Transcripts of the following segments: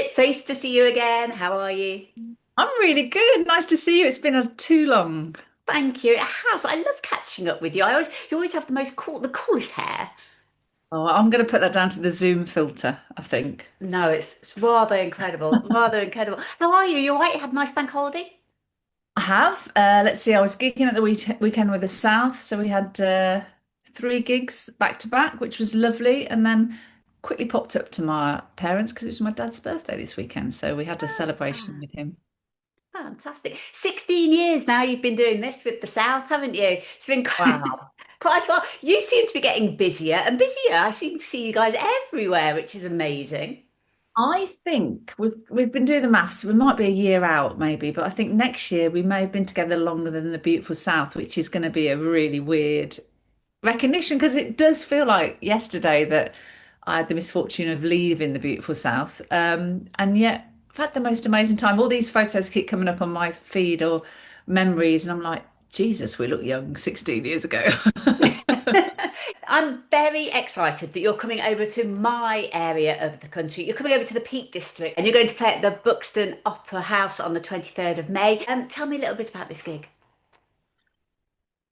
It's nice to see you again. How are you? I'm really good. Nice to see you. It's been too long. Thank you. It has. I love catching up with you. You always have the coolest hair. Oh, I'm going to put that down to the Zoom filter, I think. No, it's rather incredible. Rather incredible. How are you? You all right? You had a nice bank holiday? I have. Let's see. I was gigging at the weekend with the South, so we had three gigs back to back, which was lovely, and then quickly popped up to my parents because it was my dad's birthday this weekend, so we had a celebration Ah, with him. fantastic. 16 years now you've been doing this with the South, haven't you? It's been Wow. quite a while. You seem to be getting busier and busier. I seem to see you guys everywhere, which is amazing. I think we've been doing the maths. We might be a year out, maybe, but I think next year we may have been together longer than the beautiful South, which is going to be a really weird recognition because it does feel like yesterday that I had the misfortune of leaving the beautiful South. And yet I've had the most amazing time. All these photos keep coming up on my feed or memories, and I'm like, Jesus, we look young 16 years ago. I'm very excited that you're coming over to my area of the country. You're coming over to the Peak District and you're going to play at the Buxton Opera House on the 23rd of May. Tell me a little bit about this gig.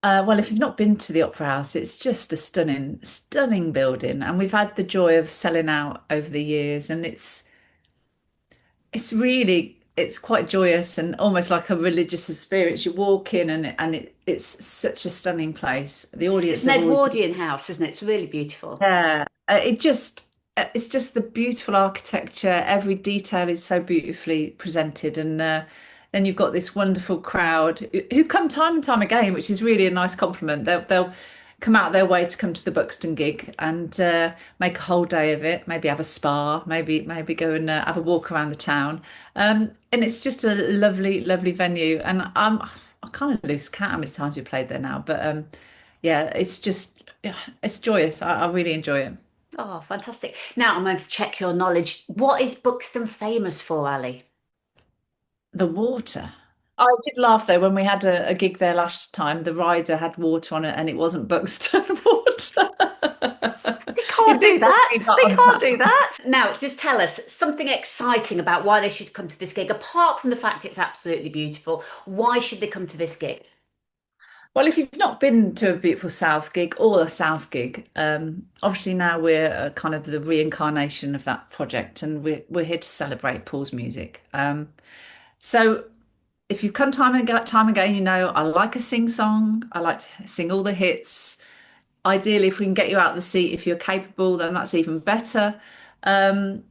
Well, if you've not been to the Opera House, it's just a stunning, stunning building, and we've had the joy of selling out over the years, and it's quite joyous and almost like a religious experience. You walk in and it's such a stunning place. The It's audience an have always Edwardian house, isn't it? It's really beautiful. yeah. It's just the beautiful architecture. Every detail is so beautifully presented, and then you've got this wonderful crowd who come time and time again, which is really a nice compliment. They'll come out their way to come to the Buxton gig and make a whole day of it. Maybe have a spa, maybe go and have a walk around the town. And it's just a lovely, lovely venue. And I kind of lose count how many times we played there now, but yeah, yeah, it's joyous. I really enjoy it. Oh, fantastic. Now I'm going to check your knowledge. What is Buxton famous for, Ali? The water. I did laugh though when we had a gig there last time. The rider had water on it, and it wasn't Buxton water. They You can't do do read that. that They on can't tap. do that. Now, just tell us something exciting about why they should come to this gig, apart from the fact it's absolutely beautiful. Why should they come to this gig? Well, if you've not been to a beautiful South gig or a South gig, obviously now we're kind of the reincarnation of that project, and we're here to celebrate Paul's music. So if you've come time again, you know I like a sing song. I like to sing all the hits. Ideally, if we can get you out of the seat, if you're capable, then that's even better. Um,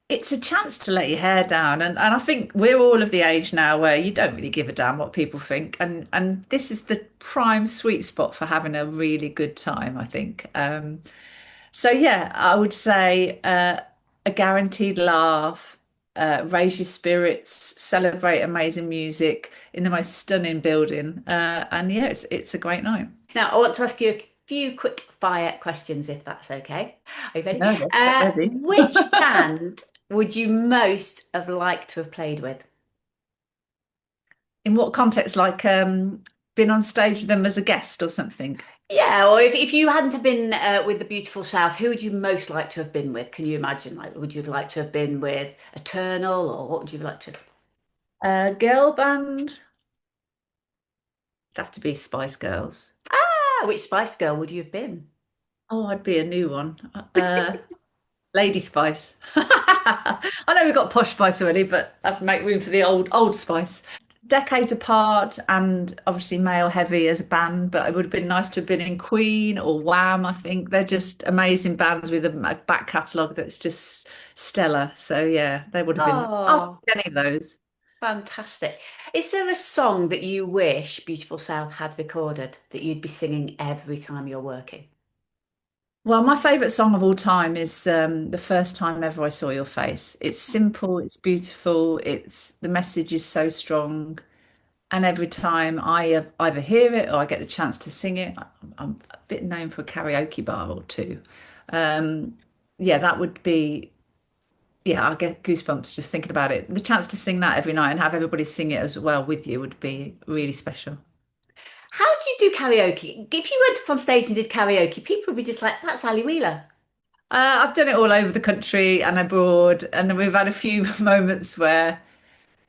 it's a chance to let your hair down, and I think we're all of the age now where you don't really give a damn what people think, and this is the prime sweet spot for having a really good time, I think. So yeah, I would say a guaranteed laugh, raise your spirits, celebrate amazing music in the most stunning building, and yeah, it's a great night. Now, I want to ask you a few quick fire questions, if that's okay. Are you ready? No, let's get ready. Which band would you most have liked to have played with? In what context? Like been on stage with them as a guest or something? Yeah, or if you hadn't have been with the Beautiful South, who would you most like to have been with? Can you imagine? Like, would you have liked to have been with Eternal, or what would you have liked to have? Girl band. It'd have to be Spice Girls. Ah, which Spice Girl would you have been? Oh, I'd be a new one. Lady Spice. I know we've got Posh Spice already, but I'd make room for the old Spice. Decades apart and obviously male heavy as a band, but it would have been nice to have been in Queen or Wham, I think. They're just amazing bands with a back catalogue that's just stellar. So yeah, they would have been I'll Oh, take any of those. fantastic. Is there a song that you wish Beautiful South had recorded that you'd be singing every time you're working? Well, my favourite song of all time is The First Time Ever I Saw Your Face. It's simple, it's beautiful, it's the message is so strong. And every time either hear it or I get the chance to sing it, I'm a bit known for a karaoke bar or two. Um, yeah, that would be, yeah, I get goosebumps just thinking about it. The chance to sing that every night and have everybody sing it as well with you would be really special. How do you do karaoke? If you went up on stage and did karaoke, people would be just like, that's Ali Wheeler. I've done it all over the country and abroad, and we've had a few moments where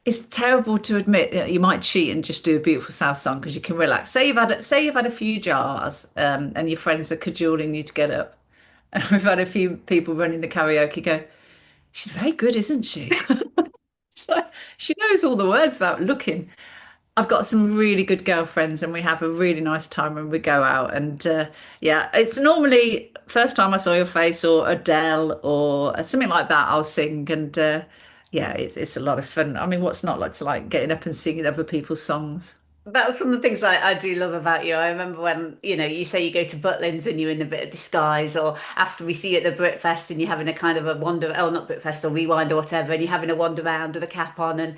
it's terrible to admit that you might cheat and just do a beautiful South song because you can relax. Say you've had a few jars, and your friends are cajoling you to get up, and we've had a few people running the karaoke go, "She's very good, isn't she?" It's like she knows all the words without looking. I've got some really good girlfriends and we have a really nice time when we go out. And yeah, it's normally first time I saw your face or Adele or something like that, I'll sing. And yeah, it's a lot of fun. I mean, what's not like to like getting up and singing other people's songs? That's one of the things I do love about you. I remember when, you say you go to Butlins and you're in a bit of disguise, or after we see you at the Britfest and you're having a kind of a wander, oh, not Britfest or Rewind or whatever, and you're having a wander around with a cap on and,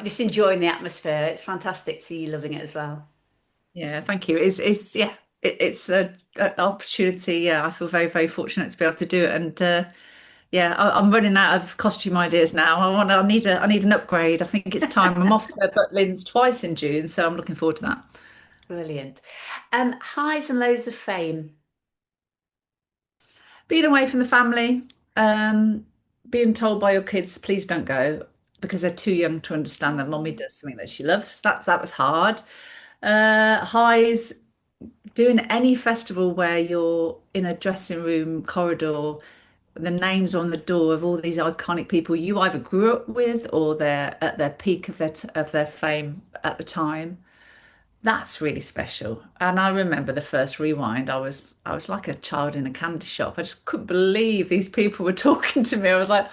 just enjoying the atmosphere. It's fantastic to see you loving it as well. Yeah, thank you. It's yeah, it's a opportunity. Yeah, I feel very, very fortunate to be able to do it. And yeah, I'm running out of costume ideas now. I need an upgrade. I think it's time. I'm off to Butlins twice in June, so I'm looking forward to that. Brilliant. Highs and lows of fame. Being away from the family, um, being told by your kids, please don't go because they're too young to understand that mommy Oh. does something that she loves. That was hard. Highs, doing any festival where you're in a dressing room corridor, the names on the door of all these iconic people you either grew up with or they're at their peak of their fame at the time. That's really special. And I remember the first rewind, I was like a child in a candy shop. I just couldn't believe these people were talking to me. I was like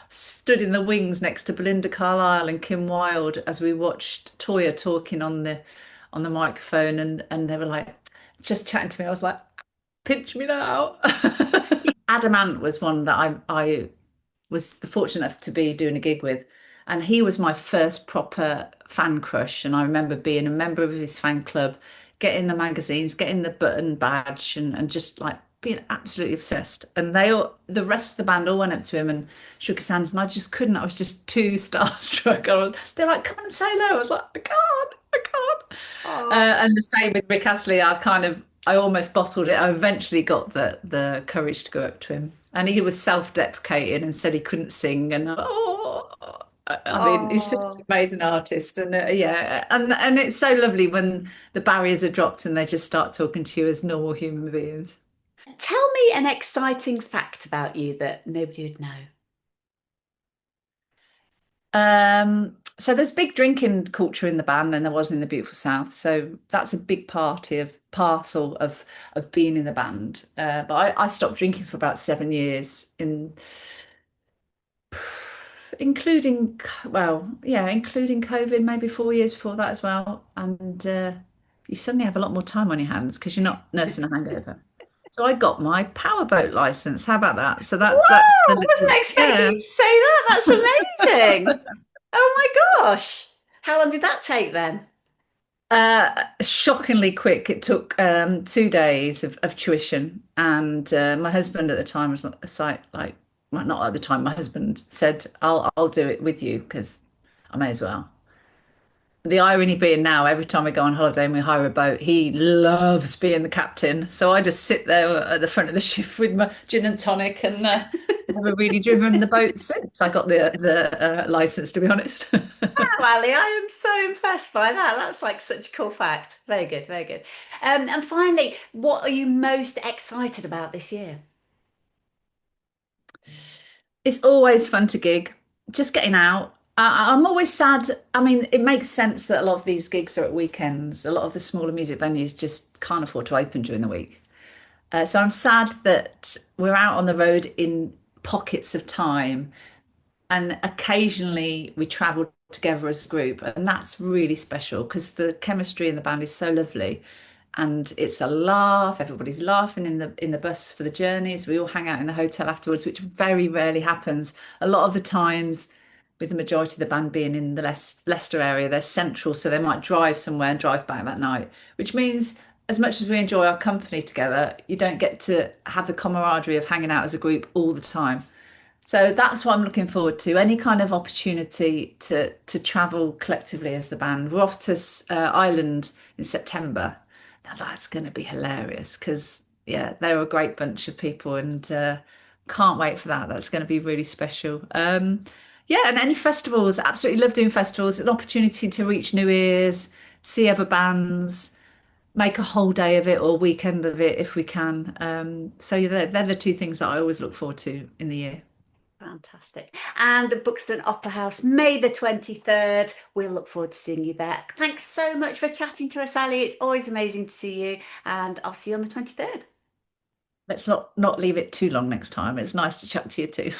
stood in the wings next to Belinda Carlisle and Kim Wilde as we watched Toya talking on the microphone and they were like just chatting to me. I was like, pinch me now. Adamant was one that I was fortunate enough to be doing a gig with. And he was my first proper fan crush. And I remember being a member of his fan club, getting the magazines, getting the button badge, and just like being absolutely obsessed. And the rest of the band all went up to him and shook his hands. And I just couldn't. I was just too starstruck. They're like, come on and say hello. I was like, I can't, I can't. Oh. And the same with Rick Astley. I almost bottled it. I eventually got the courage to go up to him, and he was self-deprecating and said he couldn't sing. And I mean, he's such an Oh. amazing artist, and yeah, and it's so lovely when the barriers are dropped and they just start talking to you as normal human beings. Tell me an exciting fact about you that nobody would know. So there's big drinking culture in the band, and there was in the Beautiful South. So that's a big parcel of being in the band. But I stopped drinking for about 7 years, including well, yeah, including COVID, maybe 4 years before that as well. And you suddenly have a lot more time on your hands because you're not nursing a hangover. So I got my powerboat license. How about that? So that's Wow, the I wasn't little expecting yeah. you to say that. That's amazing. Oh my gosh. How long did that take then? Shockingly quick. It took 2 days of tuition, and my husband at the time was like, well, not at the time. My husband said, "I'll do it with you because I may as well." The irony being now, every time we go on holiday and we hire a boat, he loves being the captain. So I just sit there at the front of the ship with my gin and tonic, and never really driven the boat since I got the license, to be honest. Wow, Ali, I am so impressed by that. That's like such a cool fact. Very good, very good. And finally, what are you most excited about this year? It's always fun to gig, just getting out. I'm always sad. I mean, it makes sense that a lot of these gigs are at weekends. A lot of the smaller music venues just can't afford to open during the week. So I'm sad that we're out on the road in pockets of time and occasionally we travel together as a group, and that's really special because the chemistry in the band is so lovely, and it's a laugh. Everybody's laughing in the bus for the journeys. We all hang out in the hotel afterwards, which very rarely happens. A lot of the times, with the majority of the band being in the Leicester area, they're central, so they might drive somewhere and drive back that night, which means as much as we enjoy our company together, you don't get to have the camaraderie of hanging out as a group all the time. So that's what I'm looking forward to. Any kind of opportunity to travel collectively as the band. We're off to Ireland in September. Now that's going to be hilarious because Yeah, they're a great bunch of people, and can't wait for that. That's going to be really special. Yeah, and any festivals, absolutely love doing festivals. An opportunity to reach new ears, see other bands, make a whole day of it or weekend of it if we can. So yeah, they're the two things that I always look forward to in the year. Fantastic. And the Buxton Opera House, May the 23rd. We'll look forward to seeing you there. Thanks so much for chatting to us, Ali. It's always amazing to see you, and I'll see you on the 23rd. Let's not leave it too long next time. It's nice to chat to you too.